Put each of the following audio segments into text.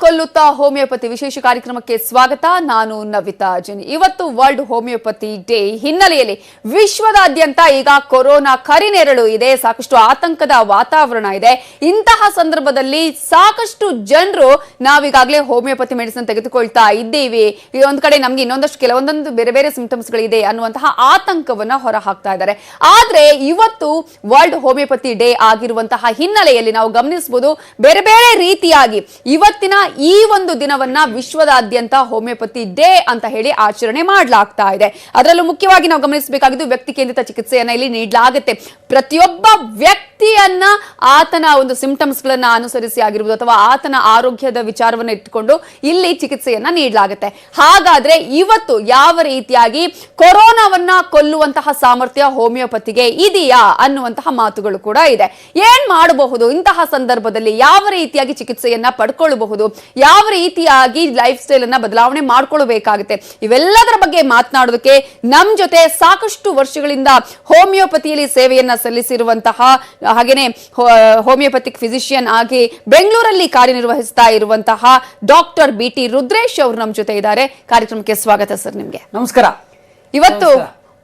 ಕೊಲ್ಲುತ್ತಾ homeopathy ವಿಶೇಷ ಕಾರ್ಯಕ್ರಮಕ್ಕೆ ಸ್ವಾಗತ. ನಾನು ನವಿತಾ ಜನಿ. ಇವತ್ತು ವರ್ಲ್ಡ್ ಹೋಮಿಯೋಪತಿ ಡೇ ಹಿನ್ನೆಲೆಯಲ್ಲಿ ವಿಶ್ವದಾದ್ಯಂತ ಈಗ ಕೊರೋನಾ ಕರಿನೆರಳು ಇದೆ, ಸಾಕಷ್ಟು ಆತಂಕದ ವಾತಾವರಣ ಇದೆ. ಇಂತಹ ಸಂದರ್ಭದಲ್ಲಿ ಸಾಕಷ್ಟು ಜನರು ನಾವೀಗಾಗಲೇ ಹೋಮಿಯೋಪತಿ ಮೆಡಿಸಿನ್ ತೆಗೆದುಕೊಳ್ತಾ ಇದ್ದೀವಿ, ಒಂದು ಕಡೆ ನಮ್ಗೆ ಇನ್ನೊಂದಷ್ಟು ಕೆಲವೊಂದೊಂದು ಬೇರೆ ಬೇರೆ ಸಿಂಪ್ಟಮ್ಸ್ ಗಳಿದೆ ಅನ್ನುವಂತಹ ಆತಂಕವನ್ನ ಹೊರ ಹಾಕ್ತಾ ಇದ್ದಾರೆ. ಆದ್ರೆ ಇವತ್ತು ವರ್ಲ್ಡ್ ಹೋಮಿಯೋಪತಿ ಡೇ ಆಗಿರುವಂತಹ ಹಿನ್ನೆಲೆಯಲ್ಲಿ ನಾವು ಗಮನಿಸಬಹುದು, ಬೇರೆ ಬೇರೆ ರೀತಿಯಾಗಿ ಇವತ್ತಿನ ಈ ಒಂದು ದಿನವನ್ನ ವಿಶ್ವದಾದ್ಯಂತ ಹೋಮಿಯೋಪತಿ ಡೇ ಅಂತ ಹೇಳಿ ಆಚರಣೆ ಮಾಡಲಾಗ್ತಾ ಇದೆ. ಅದರಲ್ಲೂ ಮುಖ್ಯವಾಗಿ ನಾವು ಗಮನಿಸಬೇಕಾಗಿದ್ದು ವ್ಯಕ್ತಿ ಕೇಂದ್ರಿತ ಚಿಕಿತ್ಸೆಯನ್ನ ಇಲ್ಲಿ ನೀಡಲಾಗುತ್ತೆ. ಪ್ರತಿಯೊಬ್ಬ ವ್ಯಕ್ತಿಯನ್ನ ಆತನ ಒಂದು ಸಿಂಪ್ಟಮ್ಸ್ ಗಳನ್ನ ಅನುಸರಿಸಿ ಆಗಿರ್ಬೋದು ಅಥವಾ ಆತನ ಆರೋಗ್ಯದ ವಿಚಾರವನ್ನು ಇಟ್ಟುಕೊಂಡು ಇಲ್ಲಿ ಚಿಕಿತ್ಸೆಯನ್ನ ನೀಡಲಾಗುತ್ತೆ. ಹಾಗಾದ್ರೆ ಇವತ್ತು ಯಾವ ರೀತಿಯಾಗಿ ಕೊರೋನಾವನ್ನ ಕೊಲ್ಲುವಂತಹ ಸಾಮರ್ಥ್ಯ ಹೋಮಿಯೋಪತಿಗೆ ಇದೆಯಾ ಅನ್ನುವಂತಹ ಮಾತುಗಳು ಕೂಡ ಇದೆ. ಏನ್ ಮಾಡಬಹುದು ಇಂತಹ ಸಂದರ್ಭದಲ್ಲಿ, ಯಾವ ರೀತಿಯಾಗಿ ಚಿಕಿತ್ಸೆಯನ್ನ ಪಡ್ಕೊಳ್ಳಬಹುದು, ಯಾವ ರೀತಿಯಾಗಿ ಲೈಫ್ ಸ್ಟೈಲ್ ಅನ್ನ ಬದಲಾವಣೆ ಮಾಡ್ಕೊಳ್ಬೇಕಾಗುತ್ತೆ, ಇವೆಲ್ಲದರ ಬಗ್ಗೆ ಮಾತನಾಡೋದಕ್ಕೆ ನಮ್ ಜೊತೆ ಸಾಕಷ್ಟು ವರ್ಷಗಳಿಂದ ಹೋಮಿಯೋಪತಿಯಲ್ಲಿ ಸೇವೆಯನ್ನ ಸಲ್ಲಿಸಿರುವಂತಹ ಹಾಗೇನೆ ಹೋಮಿಯೋಪತಿಕ್ ಫಿಸಿಷಿಯನ್ ಆಗಿ ಬೆಂಗಳೂರಲ್ಲಿ ಕಾರ್ಯನಿರ್ವಹಿಸ್ತಾ ಇರುವಂತಹ ಡಾಕ್ಟರ್ BT ರುದ್ರೇಶ್ ಅವರು ನಮ್ಮ ಜೊತೆ ಇದ್ದಾರೆ. ಕಾರ್ಯಕ್ರಮಕ್ಕೆ ಸ್ವಾಗತ ಸರ್. ನಿಮ್ಗೆ ನಮಸ್ಕಾರ. ಇವತ್ತು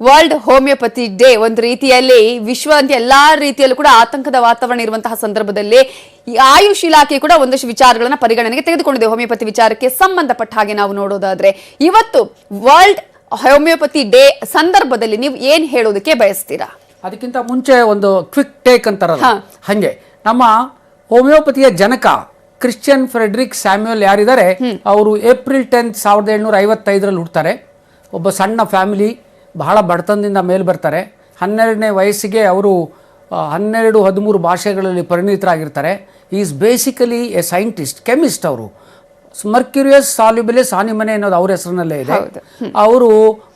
ವರ್ಲ್ಡ್ ಹೋಮಿಯೋಪತಿ ಡೇ ಒಂದು ರೀತಿಯಲ್ಲಿ ವಿಶ್ವದ ಎಲ್ಲಾ ರೀತಿಯಲ್ಲೂ ಕೂಡ ಆತಂಕದ ವಾತಾವರಣ ಇರುವಂತಹ ಸಂದರ್ಭದಲ್ಲಿ ಆಯುಷ್ ಇಲಾಖೆ ಕೂಡ ಒಂದಷ್ಟು ವಿಚಾರಗಳನ್ನ ಪರಿಗಣನೆಗೆ ತೆಗೆದುಕೊಂಡಿದೆ. ಹೋಮಿಯೋಪತಿ ವಿಚಾರಕ್ಕೆ ಸಂಬಂಧಪಟ್ಟ ಹಾಗೆ ನಾವು ನೋಡೋದಾದ್ರೆ ಇವತ್ತು ವರ್ಲ್ಡ್ ಹೋಮಿಯೋಪತಿ ಡೇ ಸಂದರ್ಭದಲ್ಲಿ ನೀವು ಏನ್ ಹೇಳೋದಕ್ಕೆ ಬಯಸ್ತೀರಾ? ಅದಕ್ಕಿಂತ ಮುಂಚೆ ಒಂದು ಕ್ವಿಕ್ ಟೇಕ್ ಅಂತಾರಲ್ಲ, ಹಂಗೆ ನಮ್ಮ ಹೋಮಿಯೋಪತಿಯ ಜನಕ ಕ್ರಿಶ್ಚಿಯನ್ ಫ್ರೆಡ್ರಿಕ್ ಸ್ಯಾಮ್ಯುಯಲ್ ಯಾರಿದ್ದಾರೆ, ಅವರು ಏಪ್ರಿಲ್ 10, 1755 ಹುಡ್ತಾರೆ. ಒಬ್ಬ ಸಣ್ಣ ಫ್ಯಾಮಿಲಿ, ಬಹಳ ಬಡತನದಿಂದ ಮೇಲೆ ಬರ್ತಾರೆ. 12ನೇ ವಯಸ್ಸಿಗೆ ಅವರು 12-13 ಭಾಷೆಗಳಲ್ಲಿ ಪರಿಣಿತರಾಗಿರ್ತಾರೆ. Is basically a scientist, chemist. ಅವರು ಮರ್ಕ್ಯೂರಿಯಸ್ ಸಾಲ್ಯುಬಲಿಸ್ ಆನಿಮನೆ ಅನ್ನೋದು ಅವ್ರ ಹೆಸರಿನಲ್ಲೇ ಇದೆ. ಅವರು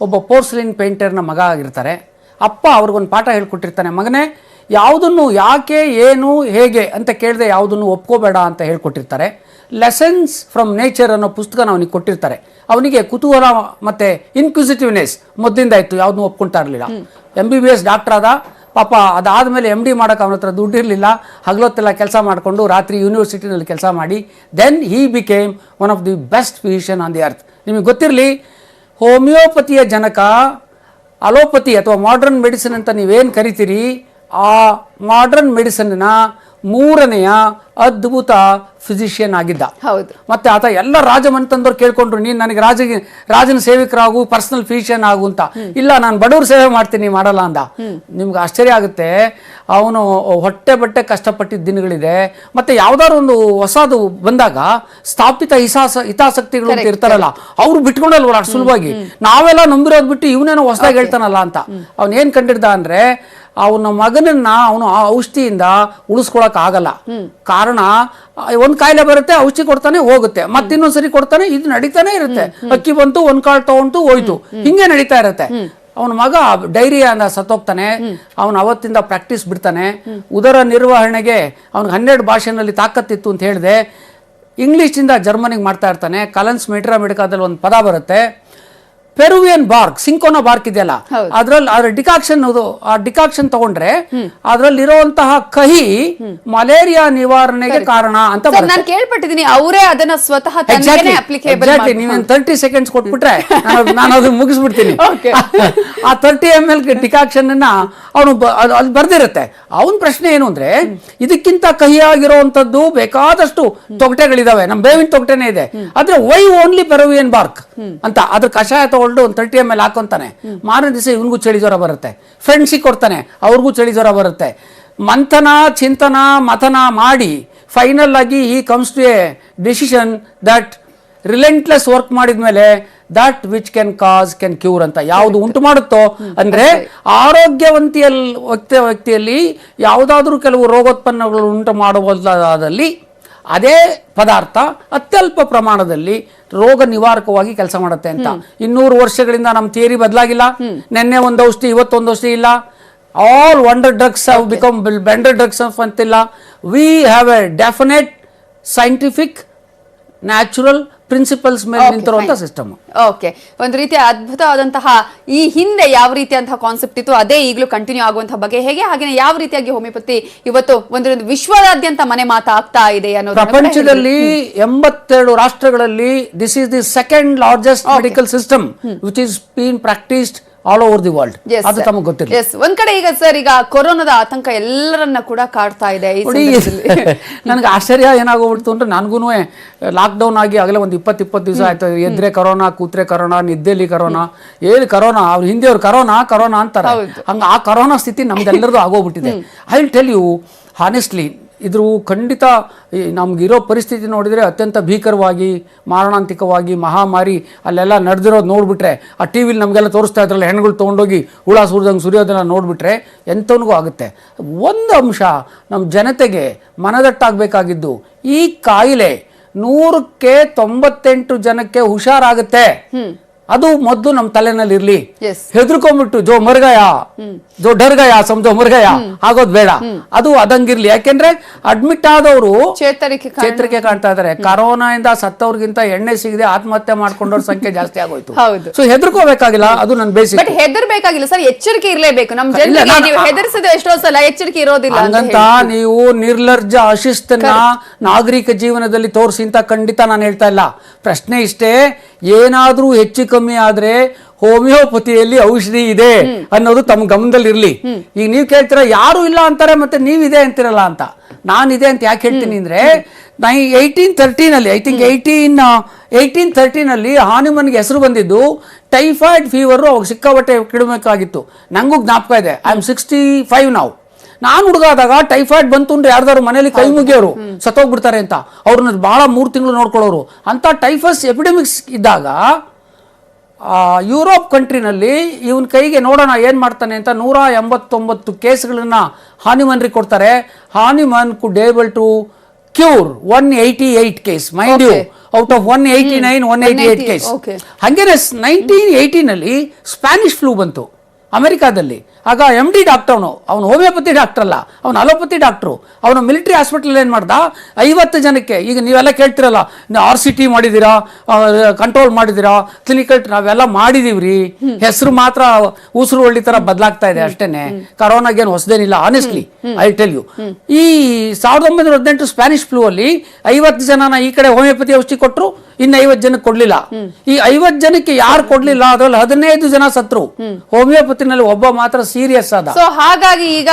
ಒಬ್ಬ ಪೋರ್ಸಲಿನ್ ಪೇಂಟರ್ನ ಮಗ ಆಗಿರ್ತಾರೆ. ಅಪ್ಪ ಅವ್ರಿಗೊಂದು ಪಾಠ ಹೇಳ್ಕೊಟ್ಟಿರ್ತಾನೆ, ಮಗನೇ ಯಾವುದನ್ನು ಯಾಕೆ ಏನು ಹೇಗೆ ಅಂತ ಕೇಳದೆ ಯಾವುದನ್ನು ಒಪ್ಕೋಬೇಡ ಅಂತ ಹೇಳ್ಕೊಟ್ಟಿರ್ತಾರೆ. ಲೆಸನ್ಸ್ ಫ್ರಮ್ ನೇಚರ್ ಅನ್ನೋ ಪುಸ್ತಕನ ಅವನಿಗೆ ಕೊಟ್ಟಿರ್ತಾರೆ. ಅವನಿಗೆ ಕುತೂಹಲ ಮತ್ತೆ ಇನ್ಕ್ವಿಸಿಟಿವ್ನೆಸ್ ಮೊದಲಿಂದ ಇತ್ತು, ಯಾವುದನ್ನು ಒಪ್ಕೊಳ್ತಾ ಇರಲಿಲ್ಲ. MBBS ಡಾಕ್ಟರ್ ಆದ. ಪಾಪ ಅದಾದಮೇಲೆ MD ಮಾಡೋಕೆ ಅವನ ಹತ್ರ ದುಡ್ಡಿರಲಿಲ್ಲ. ಹಗಲೊತ್ತೆಲ್ಲ ಕೆಲಸ ಮಾಡಿಕೊಂಡು ರಾತ್ರಿ ಯೂನಿವರ್ಸಿಟಿನಲ್ಲಿ ಕೆಲಸ ಮಾಡಿ then he became one of the best physician on the earth. ನಿಮಗೆ ಗೊತ್ತಿರಲಿ, ಹೋಮಿಯೋಪತಿಯ ಜನಕ ಅಲೋಪತಿ ಅಥವಾ ಮಾಡರ್ನ್ ಮೆಡಿಸಿನ್ ಅಂತ ನೀವೇನು ಕರಿತೀರಿ, ಆ ಮಾಡರ್ನ್ ಮೆಡಿಸಿನ್ನ 3ನೆಯ ಅದ್ಭುತ ಫಿಸಿಷಿಯನ್ ಆಗಿದ್ದ. ಹೌದು. ಮತ್ತೆ ಆತ ಎಲ್ಲ ರಾಜಮನೆತನದವ್ರು ಕೇಳ್ಕೊಂಡ್ರು, ನೀನು ನನಗೆ ರಾಜನ ಸೇವಕರಾಗು, ಪರ್ಸನಲ್ ಫಿಸಿಷಿಯನ್ ಆಗು ಅಂತ. ಇಲ್ಲ, ನಾನು ಬಡವ್ರ ಸೇವೆ ಮಾಡ್ತೀನಿ, ಮಾಡಲ್ಲ ಅಂದ. ನಿಮ್ಗೆ ಆಶ್ಚರ್ಯ ಆಗುತ್ತೆ. ಅವನು ಹೊಟ್ಟೆ ಬಟ್ಟೆ ಕಷ್ಟಪಟ್ಟಿದ್ದ ದಿನಗಳಿದೆ. ಮತ್ತೆ ಯಾವ್ದಾದ್ರು ಒಂದು ಹೊಸದು ಬಂದಾಗ ಸ್ಥಾಪಿತ ಹಿತಾಸಕ್ತಿಗಳು ಅಂತ ಇರ್ತಾರಲ್ಲ, ಅವ್ರು ಬಿಟ್ಕೊಂಡಲ್ವ ಅಷ್ಟು ಸುಲಭವಾಗಿ. ನಾವೆಲ್ಲ ನಂಬಿರೋದು ಬಿಟ್ಟು ಇವನೇನೋ ಹೊಸದಾಗಿ ಹೇಳ್ತಾನಲ್ಲ ಅಂತ. ಅವನೇನ್ ಕಂಡಿಡ್ದ ಅಂದ್ರೆ, ಅವನ ಮಗನನ್ನ ಅವನು ಆ ಔಷಧಿಯಿಂದ ಉಳಿಸ್ಕೊಳಕ್ ಆಗಲ್ಲ. ಕಾರಣ, ಒಂದ್ ಕಾಯಿಲೆ ಬರುತ್ತೆ, ಔಷಧಿ ಕೊಡ್ತಾನೆ, ಹೋಗುತ್ತೆ, ಮತ್ತಿನ್ನೊಂದ್ಸರಿ ಕೊಡ್ತಾನೆ, ಇದು ನಡೀತಾನೆ ಇರುತ್ತೆ. ಅಕ್ಕಿ ಬಂತು, ಒಂದ್ ಕಾಳು ತಗೊಂಡು ಹೋಯ್ತು, ಹಿಂಗೆ ನಡೀತಾ ಇರುತ್ತೆ. ಅವನ ಮಗ ಡೈರಿಯಿಂದ ಸತ್ತೋಗ್ತಾನೆ. ಅವನು ಅವತ್ತಿಂದ ಪ್ರಾಕ್ಟೀಸ್ ಬಿಡ್ತಾನೆ. ಉದರ ನಿರ್ವಹಣೆಗೆ ಅವನಿಗೆ 12 ಭಾಷೆನಲ್ಲಿ ತಾಕತ್ತಿತ್ತು ಅಂತ ಹೇಳಿದೆ. ಇಂಗ್ಲಿಷಿಂದ ಜರ್ಮನಿಗೆ ಮಾಡ್ತಾ ಇರ್ತಾನೆ. ಕಲನ್ಸ್ ಮೆಟ್ರಾಮೆಡಿಕಾದಲ್ಲಿ ಒಂದು ಪದ ಬರುತ್ತೆ, ಪೆರುವಿಯನ್ ಬಾರ್ಕ್, ಸಿಂಕೋನಾ ಬಾರ್ಕ್ ಇದೆಯಲ್ಲ, ಅದ್ರಲ್ಲಿ ಅದ್ರ ಡಿಕಾಕ್ಷನ್ ತಗೊಂಡ್ರೆ ಅದ್ರಲ್ಲಿ ಇರುವಂತಹ ಕಹಿ ಮಲೇರಿಯಾ ನಿವಾರಣೆಗೆ ಕಾರಣ ಅಂತ ನಾನು ಕೇಳ್ಪಟ್ಟಿದ್ದೀನಿ. ಅವರೇ ಅದನ್ನ ಸ್ವತಃ ನೀವೇನ್ 30 ಸೆಕೆಂಡ್ಸ್ ಕೊಟ್ಬಿಟ್ರೆ ನಾನು ಅದನ್ನ ಮುಗಿಸ್ಬಿಡ್ತೀನಿ. ಆ 30 ml ಡಿಕಾಕ್ಷನ್ ಅನ್ನ ಅವನು ಅಲ್ಲಿ ಬರ್ದಿರುತ್ತೆ. ಅವನ ಪ್ರಶ್ನೆ ಏನು ಅಂದ್ರೆ, ಇದಕ್ಕಿಂತ ಕಹಿಯಾಗಿರುವಂತದ್ದು ಬೇಕಾದಷ್ಟು ತೊಗಟೆಗಳಿದಾವೆ, ನಮ್ ಬೇವಿನ ತೊಗಟೆನೇ ಇದೆ, ಆದ್ರೆ ವೈ ಓನ್ಲಿ ಪೆರುವಿಯನ್ ಬಾರ್ಕ್ ಅಂತ ಅದ್ರ ಕಷಾಯ ತಗೊಂಡು ಒಂದು 30 ml ಹಾಕೊಂತಾನೆ. ಮಾರನೇ ದಿವಸ ಇವನಿಗೂ ಚಳಿ ಜ್ವರ ಬರುತ್ತೆ. ಫ್ರೆಂಡ್ಸಿಗೆ ಕೊಡ್ತಾನೆ, ಅವ್ರಿಗೂ ಚಳಿ ಜ್ವರ ಬರುತ್ತೆ. ಮಂಥನ ಚಿಂತನ ಮಥನ ಮಾಡಿ ಫೈನಲ್ ಆಗಿ ಈ comes to a decision that relentless work ಮಾಡಿದ್ಮೇಲೆ that which can cause can cure ಅಂತ. ಯಾವುದು ಉಂಟು ಮಾಡುತ್ತೋ ಅಂದ್ರೆ, ವ್ಯಕ್ತಿಯಲ್ಲಿ ಯಾವುದಾದ್ರೂ ಕೆಲವು ರೋಗೋತ್ಪನ್ನಗಳು ಉಂಟು ಮಾಡಬಹುದಾದಲ್ಲಿ ಅದೇ ಪದಾರ್ಥ ಅತ್ಯಲ್ಪ ಪ್ರಮಾಣದಲ್ಲಿ ರೋಗ ನಿವಾರಕವಾಗಿ ಕೆಲಸ ಮಾಡುತ್ತೆ ಅಂತ. 200 ವರ್ಷಗಳಿಂದ ನಮ್ಮ ಥಿಯರಿ ಬದಲಾಗಿಲ್ಲ. ನಿನ್ನೆ ಒಂದು ಔಷಧಿ, ಇವತ್ತೊಂದು ಔಷಧಿ ಇಲ್ಲ. All wonder drugs have become bender drugs ಅಂತಿಲ್ಲ. We have a definite scientific natural principles ಮೇಲೆ ನಿಂತಿರುವಂತ ಸಿಸ್ಟಮ್. ಓಕೆ, ಒಂದು ರೀತಿಯ ಅದ್ಭುತವಾದಂತಹ ಈ ಹಿಂದೆ ಯಾವ ರೀತಿಯಂತಹ ಕಾನ್ಸೆಪ್ಟ್ ಇತ್ತು ಅದೇ ಈಗಲೂ ಕಂಟಿನ್ಯೂ ಆಗುವಂತಹ ಬಗ್ಗೆ ಹೇಗೆ, ಹಾಗೆ ಯಾವ ರೀತಿಯಾಗಿ ಹೋಮಿಯೋಪತಿ ಇವತ್ತು ಒಂದು ವಿಶ್ವದಾದ್ಯಂತ ಮನೆ ಮಾತಾಗ್ತಾ ಇದೆ ಅನ್ನೋದು. ಪ್ರಪಂಚದಲ್ಲಿ 82 ರಾಷ್ಟ್ರಗಳಲ್ಲಿ this is the second largest medical system which is been practised all over the world. ಅದು ತಮಗೆ ಗೊತ್ತಿಲ್ಲ. ಒಂದ್ ಕಡೆ ಈಗ ಸರ್, ಈಗ ಕೊರೋನಾದ ಆತಂಕ ಎಲ್ಲರನ್ನ ಕೂಡ ಕಾಡ್ತಾ ಇದೆ. ನನಗೆ ಆಶ್ಚರ್ಯ ಏನಾಗೋಗ್ಬಿಡ್ತು ಅಂದ್ರೆ, ನನಗೂ ಲಾಕ್ಡೌನ್ ಆಗಿ ಆಗಲೇ ಒಂದು 20 ದಿವಸ ಆಯ್ತು. ಎದ್ರೆ ಕರೋನಾ, ಕೂತ್ರೆ ಕರೋನಾ, ನಿದ್ದೆಲಿ ಕರೋನಾ, ಏನು ಕರೋನಾ, ಅವ್ರ ಹಿಂದೆ ಅವ್ರು ಕರೋನಾ ಅಂತಾರೆ. ಹಂಗ ಆ ಕರೋನಾ ಸ್ಥಿತಿ ನಮ್ದೆಲ್ಲರದು ಆಗೋಗ್ಬಿಟ್ಟಿದೆ. I will tell you honestly, ಇದ್ರ ಖಂಡಿತ ನಮ್ಗಿರೋ ಪರಿಸ್ಥಿತಿ ನೋಡಿದರೆ ಅತ್ಯಂತ ಭೀಕರವಾಗಿ, ಮಾರಣಾಂತಿಕವಾಗಿ, ಮಹಾಮಾರಿ ಅಲ್ಲೆಲ್ಲ ನಡೆದಿರೋದು ನೋಡ್ಬಿಟ್ರೆ, ಆ ಟಿ ವಿಲಿ ನಮಗೆಲ್ಲ ತೋರಿಸ್ತಾ ಇದ್ರಲ್ಲ, ಹೆಣ್ಗಳು ತೊಗೊಂಡೋಗಿ ಹುಳ ಸುರಿದಂಗೆ ಸುರಿಯೋದನ್ನ ನೋಡ್ಬಿಟ್ರೆ ಎಂಥವನಿಗೂ ಆಗುತ್ತೆ. ಒಂದು ಅಂಶ ನಮ್ಮ ಜನತೆಗೆ ಮನದಟ್ಟಾಗಬೇಕಾಗಿದ್ದು, ಈ ಕಾಯಿಲೆ 100ಕ್ಕೆ 98 ಜನಕ್ಕೆ ಹುಷಾರಾಗುತ್ತೆ. ಅದು ಮೊದಲು ನಮ್ಮ ತಲೆನಲ್ಲಿ ಇರ್ಲಿ. ಹೆದರ್ಕೊಂಡ್ಬಿಟ್ಟು ಜೋ ಮರ್ಗಯ, ಜೋ ಡರ್ಗಯ, ಸಮಜೋ ಮರ್ಗಯ ಆಗೋದ್ ಬೇಡ. ಅದು ಅದಂಗಿರ್ಲಿ. ಯಾಕೆಂದ್ರೆ ಅಡ್ಮಿಟ್ ಆದವರು ಚೇತರಿಕೆ ಕಾಣ್ತಾ ಇದಾರೆ. ಕರೋನಾ ಇಂದ ಸತ್ತವ್ರಿಗಿಂತ ಎಣ್ಣೆ ಸಿಗದೆ ಆತ್ಮಹತ್ಯೆ ಮಾಡ್ಕೊಂಡವ್ರ ಸಂಖ್ಯೆ ಜಾಸ್ತಿ ಆಗೋಯ್ತು. ಸೊ ಹೆದರ್ಕೋಬೇಕಾಗಿಲ್ಲ, ಅದು ನನ್ ಬೇಸಿಕ್. ಬಟ್ ಹೆದರ್ಬೇಕಾಗಿಲ್ಲ ಸರ್, ಎಚ್ಚರಿಕೆ ಇರ್ಲೇಬೇಕು. ನಮ್ ಜನರಿಗೆ ಹೆದರ್ಸಿದ ಎಷ್ಟೋ ಸಲ ಎಚ್ಚರಿಕೆ ಇರೋದಿಲ್ಲ ಹಂಗಂತ ನೀವು ನಿರ್ಲಜ್ಜ ಅಶಿಸ್ತನ್ನ ನಾಗರಿಕ ಜೀವನದಲ್ಲಿ ತೋರಿಸಿ ಅಂತ ಖಂಡಿತ ನಾನು ಹೇಳ್ತಾ ಇಲ್ಲ. ಪ್ರಶ್ನೆ ಇಷ್ಟೇ, ಏನಾದ್ರೂ ಹೆಚ್ಚು ಕಮ್ಮಿ ಆದ್ರೆ ಹೋಮಿಯೋಪತಿಯಲ್ಲಿ ಔಷಧಿ ಇದೆ ಅನ್ನೋದು ತಮ್ಮ ಗಮನದಲ್ಲಿ ಇರ್ಲಿ. ಈಗ ನೀವು ಕೇಳ್ತೀರಾ ಯಾರು ಇಲ್ಲ ಅಂತಾರೆ, ಮತ್ತೆ ನೀವಿದೆ ಅಂತಿರಲ್ಲ ಅಂತ. ನಾನಿದೆ ಅಂತ ಯಾಕೆ ಹೇಳ್ತೀನಿ ಅಂದ್ರೆ, 1813 ಐ ಥಿಂಕ್ 1813 ಹಾನಿಮನ್ಗೆ ಹೆಸರು ಬಂದಿದ್ದು ಟೈಫಾಯ್ಡ್ ಫೀವರ್. ಅವಾಗ ಸಿಕ್ಕಾಬಟ್ಟೆ ಕಿಡಬೇಕಾಗಿತ್ತು. ನಂಗೂ ಜ್ಞಾಪಕ ಇದೆ. ಐ ಆಮ್ 65 ನಾವು. ನಾನು ಹುಡುಗಾದಾಗ ಟೈಫಾಯ್ಡ್ ಬಂತು ಅಂದ್ರೆ ಯಾರ್ದಾರು ಮನೇಲಿ ಕೈ ಮುಗಿಯೋರು, ಸತ್ತೋಗ್ಬಿಡ್ತಾರೆ ಅಂತ. ಅವ್ರನ್ನ ಬಹಳ 3 ತಿಂಗಳು ನೋಡ್ಕೊಳ್ಳೋರು. ಅಂತ ಟೈಫಸ್ ಎಪಿಡೆಮಿಕ್ಸ್ ಇದ್ದಾಗ ಯುರೋಪ್ ಕಂಟ್ರಿನಲ್ಲಿ ಇವನ್ ಕೈಗೆ ನೋಡೋಣ ಏನ್ ಮಾಡ್ತಾನೆ ಅಂತ 189 ಕೇಸ್ಗಳನ್ನ ಹಾನಿಮನ್ರಿಗೆ ಕೊಡ್ತಾರೆ. Hahnemann could able to cure 188 case, mind you, out of 189, 188 case. ಹಂಗೇನೆ 1918 ಸ್ಪ್ಯಾನಿಷ್ ಫ್ಲೂ ಬಂತು ಅಮೆರಿಕಾದಲ್ಲಿ. ಆಗ MD ಡಾಕ್ಟರ್, ಅವನು ಹೋಮಿಯೋಪತಿ ಡಾಕ್ಟರ್ ಅಲ್ಲ, ಅವನು ಅಲೋಪತಿ ಡಾಕ್ಟ್ರು. ಅವನು ಮಿಲಿಟರಿ ಹಾಸ್ಪಿಟಲ್ ಏನ್ ಮಾಡ್ದ, 50 ಜನಕ್ಕೆ, ಈಗ ನೀವೆಲ್ಲ ಕೇಳ್ತಿರಲ್ಲ RCT ಮಾಡಿದೀರಾ, ಕಂಟ್ರೋಲ್ ಮಾಡಿದೀರಾ, ಕ್ಲಿನಿಕಲ್, ನಾವೆಲ್ಲ ಮಾಡಿದೀವ್ರಿ. ಹೆಸರು ಮಾತ್ರ ಉಸಿರು ಒಳ್ಳಿ ತರ ಬದಲಾಗ್ತಾ ಇದೆ ಅಷ್ಟೇನೆ. ಕರೋನಾಗೇನು ಹೊಸದೇನಿಲ್ಲ. ಆನೆಸ್ಟ್ಲಿ ಐ ಟೆಲ್ ಯು, ಈ 1918 ಸ್ಪ್ಯಾನಿಷ್ ಫ್ಲೂ ಅಲ್ಲಿ 50 ಜನನ ಈ ಕಡೆ ಹೋಮಿಯೋಪತಿ ಔಷಧಿ ಕೊಟ್ಟರು, ಇನ್ನು 50 ಜನಕ್ಕೆ ಕೊಡ್ಲಿಲ್ಲ. ಈ 50 ಜನಕ್ಕೆ ಯಾರು ಕೊಡ್ಲಿಲ್ಲ ಅದ್ರಲ್ಲಿ 15 ಜನ ಸತ್ರು. ಹೋಮಿಯೋಪತಿನಲ್ಲಿ ಒಬ್ಬ ಮಾತ್ರ ಸೀರಿಯಸ್ ಆದ. ಹಾಗಾಗಿ ಈಗ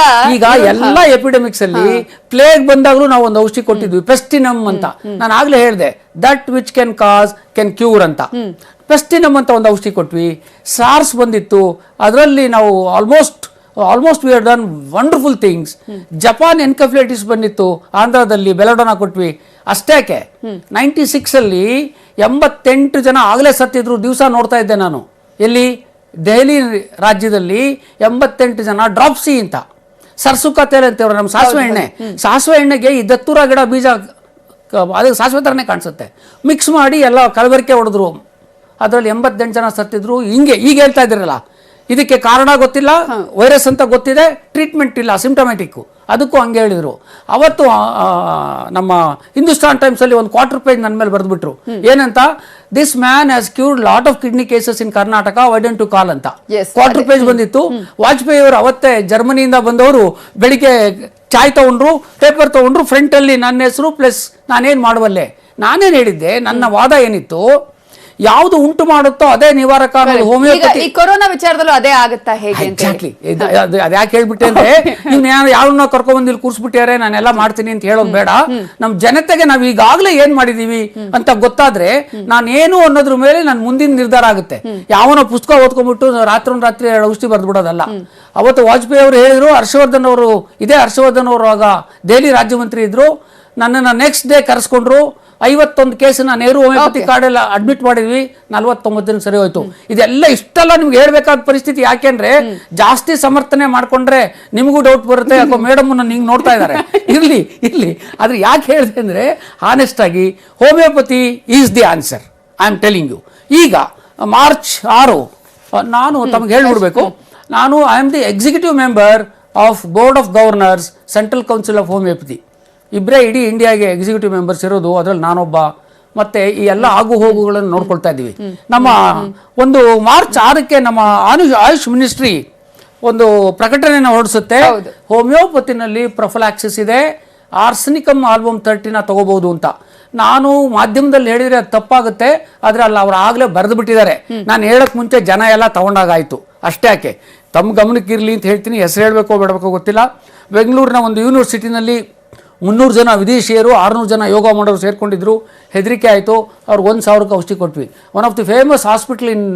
ಎಲ್ಲ ಎಪಿಡೆಮಿಕ್ಸ್ ಅಲ್ಲಿ ಪ್ಲೇಗ್ ಬಂದಾಗ್ಲೂ ನಾವು ಒಂದು ಔಷಧಿ ಕೊಟ್ಟಿದ್ವಿ, ಪೆಸ್ಟಿನಮ್ ಅಂತ. ನಾನು ಆಗ್ಲೇ ಹೇಳಿದೆ, ದಟ್ ವಿಚ್ ಕ್ಯಾನ್ ಕ್ಯೂರ್ ಅಂತ. ಪೆಸ್ಟಿನಮ್ ಅಂತ ಒಂದು ಔಷಧಿ ಕೊಟ್ವಿ. ಸಾರ್ಸ್ ಬಂದಿತ್ತು, ಅದರಲ್ಲಿ ನಾವು almost we have done wonderful things. Japan encephalitis ಬಂದಿತ್ತು, ಆಂಧ್ರದಲ್ಲಿ ಬೆಲಡೋನಾ ಕೊಟ್ವಿ. ಅಷ್ಟೇಕೆ 96 ಅಲ್ಲಿ 88 ಜನ ಆಗಲೇ ಸತ್ತಿದ್ರು. ದಿವಸ ನೋಡ್ತಾ ಇದ್ದೆ ನಾನು. ಎಲ್ಲಿ, ದೆಹಲಿ ರಾಜ್ಯದಲ್ಲಿ 88 ಜನ ಡ್ರಾಪ್ಸಿ ಅಂತ, ಸರ್ಸುಕ ತೇಲ್ ಅಂತೇವ್ರು, ನಮ್ಮ ಸಾಸಿವೆ ಎಣ್ಣೆ. ಸಾಸಿವೆ ಎಣ್ಣೆಗೆ ಈ ದತ್ತೂರ ಗಿಡ ಬೀಜ, ಅದಕ್ಕೆ ಸಾಸಿವೆ ಥರನೇ ಕಾಣಿಸುತ್ತೆ, ಮಿಕ್ಸ್ ಮಾಡಿ ಎಲ್ಲ ಕಲಬೆರಕೆ ಹೊಡೆದ್ರು. ಅದರಲ್ಲಿ 88 ಜನ ಸತ್ತಿದ್ರು. ಹಿಂಗೆ ಈಗ ಹೇಳ್ತಾ ಇದ್ದೀರಲ್ಲ, ಇದಕ್ಕೆ ಕಾರಣ ಗೊತ್ತಿಲ್ಲ, ವೈರಸ್ ಅಂತ ಗೊತ್ತಿದೆ, ಟ್ರೀಟ್ಮೆಂಟ್ ಇಲ್ಲ, ಸಿಂಪ್ಟಮ್ಯಾಟಿಕ್. ಅದಕ್ಕೂ ಹಂಗೆ ಹೇಳಿದ್ರು. ಅವತ್ತು ನಮ್ಮ ಹಿಂದೂಸ್ತಾನ್ ಟೈಮ್ಸ್ ಅಲ್ಲಿ ಒಂದು 1/4 ಪೇಜ್ ನನ್ನ ಮೇಲೆ ಬರೆದ್ಬಿಟ್ರು. ಏನಂತ, this man has cured lot of kidney cases in Karnataka, why don't you call ಅಂತ 1/4 ಪೇಜ್ ಬಂದಿತ್ತು. ವಾಜಪೇಯಿ ಅವರು ಅವತ್ತೇ ಜರ್ಮನಿಯಿಂದ ಬಂದವರು ಬೆಳಿಗ್ಗೆ ಚಾಯ್ ತಗೊಂಡ್ರು, ಪೇಪರ್ ತಗೊಂಡ್ರು, ಫ್ರಂಟ್ ಅಲ್ಲಿ ನನ್ನ ಹೆಸರು ಪ್ಲಸ್ ನಾನೇನ್ ಮಾಡುವಲ್ಲೆ. ನಾನೇನ್ ಹೇಳಿದ್ದೆ, ನನ್ನ ವಾದ ಏನಿತ್ತು, ಯಾವುದು ಉಂಟು ಮಾಡುತ್ತೋ ಅದೇ ನಿವಾರಕ. ಹೋಮಿಯೋಪತಿ ಕೊರೋನಾ ವಿಚಾರದಲ್ಲೂ ಅದೇ ಆಗುತ್ತಾ ಹೇಗೆ? ಎಕ್ಸಾಕ್ಟ್ಲಿ. ಅದ್ಯಾಕೆ ಹೇಳ್ಬಿಟ್ಟೆ ಅಂದ್ರೆ, ನೀವು ಯಾರನ್ನ ಕರ್ಕೊಂಡ್ಬಂದು ಇಲ್ಲಿ ಕೂರ್ಸ್ಬಿಟ್ಟಿದ್ದಾರೆ, ನಾನೆಲ್ಲ ಮಾಡ್ತೀನಿ ಅಂತ ಹೇಳೋದು ಬೇಡ. ನಮ್ ಜನತೆಗೆ ನಾವ್ ಈಗಾಗ್ಲೇ ಏನ್ ಮಾಡಿದೀವಿ ಅಂತ ಗೊತ್ತಾದ್ರೆ ನಾನೇನು ಅನ್ನೋದ್ರ ಮೇಲೆ ನನ್ ಮುಂದಿನ ನಿರ್ಧಾರ ಆಗುತ್ತೆ. ಯಾವನೋ ಪುಸ್ತಕ ಓದ್ಕೊಂಡ್ಬಿಟ್ಟು ರಾತ್ರಿ ಔಷಧಿ ಬರ್ದು ಬಿಡೋದಲ್ಲ. ಅವತ್ತು ವಾಜಪೇಯಿ ಅವರು ಹೇಳಿದ್ರು, ಹರ್ಷವರ್ಧನ್ ಅವರು ಆಗ ದೆಹಲಿ ರಾಜ್ಯ ಮಂತ್ರಿ ಇದ್ರು. ನನ್ನನ್ನು ನೆಕ್ಸ್ಟ್ ಡೇ ಕರೆಸ್ಕೊಂಡ್ರು. 51 ಕೇಸನ್ನ ನೆಹರು ಹೋಮಿಯೋಪತಿ ಕಾರ್ಡೆಲ್ಲ ಅಡ್ಮಿಟ್ ಮಾಡಿದ್ವಿ. 49 ದಿನ ಸರಿ ಹೋಯ್ತು. ಇದೆಲ್ಲ ಇಷ್ಟೆಲ್ಲ ನಿಮ್ಗೆ ಹೇಳ್ಬೇಕಾದ ಪರಿಸ್ಥಿತಿ. ಯಾಕೆಂದ್ರೆ ಜಾಸ್ತಿ ಸಮರ್ಥನೆ ಮಾಡ್ಕೊಂಡ್ರೆ ನಿಮಗೂ ಡೌಟ್ ಬರುತ್ತೆ, ಯಾಕೋ ಮೇಡಮ್ ಹಿಂಗ್ ನೋಡ್ತಾ ಇದ್ದಾರೆ. ಇರ್ಲಿ ಆದ್ರೆ ಯಾಕೆ ಹೇಳಿದೆ ಅಂದ್ರೆ, ಹಾನೆಸ್ಟ್ ಆಗಿ homeopathy is the answer. I am telling you. ಈಗ ಮಾರ್ಚ್ 6 ನಾನು ತಮಗೆ ಹೇಳ್ಬಿಡ್ಬೇಕು, ನಾನು I am the executive member of board of governors, central council of homeopathy. ಇಬ್ಬರೇ ಇಡೀ ಇಂಡಿಯಾಗೆ ಎಕ್ಸಿಕ್ಯೂಟಿವ್ ಮೆಂಬರ್ಸ್ ಇರೋದು. ಅದರಲ್ಲಿ ನಾನೊಬ್ಬ ಮತ್ತೆ ಈ ಎಲ್ಲ ಆಗು ಹೋಗುಗಳನ್ನು ನೋಡ್ಕೊಳ್ತಾ ಇದ್ದೀವಿ. ನಮ್ಮ ಒಂದು ಮಾರ್ಚ್ 6ಕ್ಕೆ ನಮ್ಮ ಆಯುಷ್ ಮಿನಿಸ್ಟ್ರಿ ಒಂದು ಪ್ರಕಟಣೆಯನ್ನು ಹೊರಡಿಸುತ್ತೆ. ಹೋಮಿಯೋಪತಿನಲ್ಲಿ ಪ್ರೊಫಲಾಕ್ಸಿಸ್ ಇದೆ, ಆರ್ಸನಿಕಮ್ ಆಲ್ಬಮ್ 30 ತಗೋಬಹುದು ಅಂತ. ನಾನು ಮಾಧ್ಯಮದಲ್ಲಿ ಹೇಳಿದ್ರೆ ಅದು ತಪ್ಪಾಗುತ್ತೆ, ಆದ್ರೆ ಅಲ್ಲ ಅವ್ರು ಆಗ್ಲೇ ಬರೆದು ಬಿಟ್ಟಿದ್ದಾರೆ. ನಾನು ಹೇಳಕ್ ಮುಂಚೆ ಜನ ಎಲ್ಲ ತಗೊಂಡಾಗಾಯ್ತು ಅಷ್ಟೇ. ಯಾಕೆ ತಮ್ಮ ಗಮನಕ್ಕೆ ಇರಲಿ ಅಂತ ಹೇಳ್ತೀನಿ. ಹೆಸರು ಹೇಳಬೇಕೋ ಬೇಡಬೇಕೋ ಗೊತ್ತಿಲ್ಲ. ಬೆಂಗಳೂರಿನ ಒಂದು ಯೂನಿವರ್ಸಿಟಿನಲ್ಲಿ 300 ಜನ ವಿದೇಶಿಯರು 600 ಜನ ಯೋಗ ಮಾಡೋರು ಸೇರ್ಕೊಂಡಿದ್ರು. ಹೆದರಿಕೆ ಆಯಿತು. ಅವ್ರಿಗೆ 1,000ಕ್ಕೆ ಔಷಧಿ ಕೊಟ್ವಿ. One of the famous hospital ಇನ್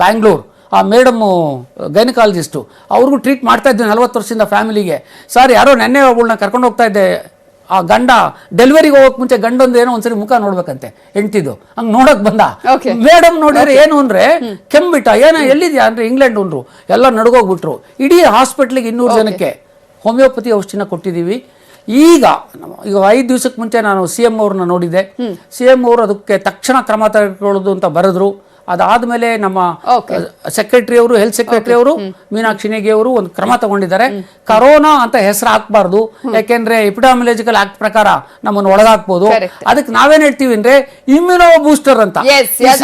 ಬ್ಯಾಂಗ್ಳೂರ್, ಆ ಮೇಡಮ್ಮು ಗೈನಕಾಲಜಿಸ್ಟು, ಅವ್ರಿಗೂ ಟ್ರೀಟ್ ಮಾಡ್ತಾ ಇದ್ದೆ 40 ವರ್ಷದಿಂದ ಫ್ಯಾಮಿಲಿಗೆ. ಸರ್ ಯಾರೋ ನೆನ್ನೆ ಒಬ್ಬಳನ್ನ ಕರ್ಕೊಂಡು ಹೋಗ್ತಾ ಇದ್ದೆ, ಆ ಗಂಡ ಡೆಲಿವರಿಗೆ ಹೋಗೋಕೆ ಮುಂಚೆ ಗಂಡೊಂದು ಏನೋ ಒಂದ್ಸರಿ ಮುಖ ನೋಡ್ಬೇಕಂತೆ ಹೆಂಡ್ತಿದ್ದು, ಹಂಗೆ ನೋಡಕ್ ಬಂದ. ಮೇಡಮ್ ನೋಡಿದ್ರೆ ಏನು ಅಂದ್ರೆ ಕೆಮ್ಬಿಟ್ಟ, ಏನೋ ಎಲ್ಲಿದ್ಯಾ ಅಂದ್ರೆ ಇಂಗ್ಲೆಂಡ್ ಉಂಡ್ರು, ಎಲ್ಲ ನಡ್ಗೋಗ್ಬಿಟ್ರು. ಇಡೀ ಹಾಸ್ಪಿಟ್ಲಿಗೆ 200 ಜನಕ್ಕೆ ಹೋಮಿಯೋಪತಿ ಔಷಧಿನ ಕೊಟ್ಟಿದ್ದೀವಿ. ಈಗ 5 ದಿವಸಕ್ಕೆ ಮುಂಚೆ ನಾನು CM ಅವ್ರನ್ನ ನೋಡಿದ್ದೆ. CM ಅವರು ಅದಕ್ಕೆ ತಕ್ಷಣ ಕ್ರಮ ತೆಗೆದುಕೊಳ್ಳೋದು ಅಂತ ಬರೆದ್ರು. ಅದಾದ್ಮೇಲೆ ನಮ್ಮ ಸೆಕ್ರೆಟರಿ ಅವರು, ಹೆಲ್ತ್ ಸೆಕ್ರೆಟರಿ ಅವರು ಮೀನಾಕ್ಷಿ ನೇಗಿ ಅವರು ಒಂದು ಕ್ರಮ ತಗೊಂಡಿದ್ದಾರೆ. ಕರೋನಾ ಅಂತ ಹೆಸರು ಹಾಕ್ಬಾರ್ದು, ಯಾಕೆಂದ್ರೆ ಎಪಿಡಾಮಿಲಾಜಿಕಲ್ ಆಕ್ಟ್ ಪ್ರಕಾರ ನಮ್ಮನ್ನು ಒಳಗಾಕ್ಬೋದು. ಅದಕ್ಕೆ ನಾವೇನ್ ಹೇಳ್ತೀವಿ ಅಂದ್ರೆ ಇಮ್ಯುನೋ ಬೂಸ್ಟರ್ ಅಂತ.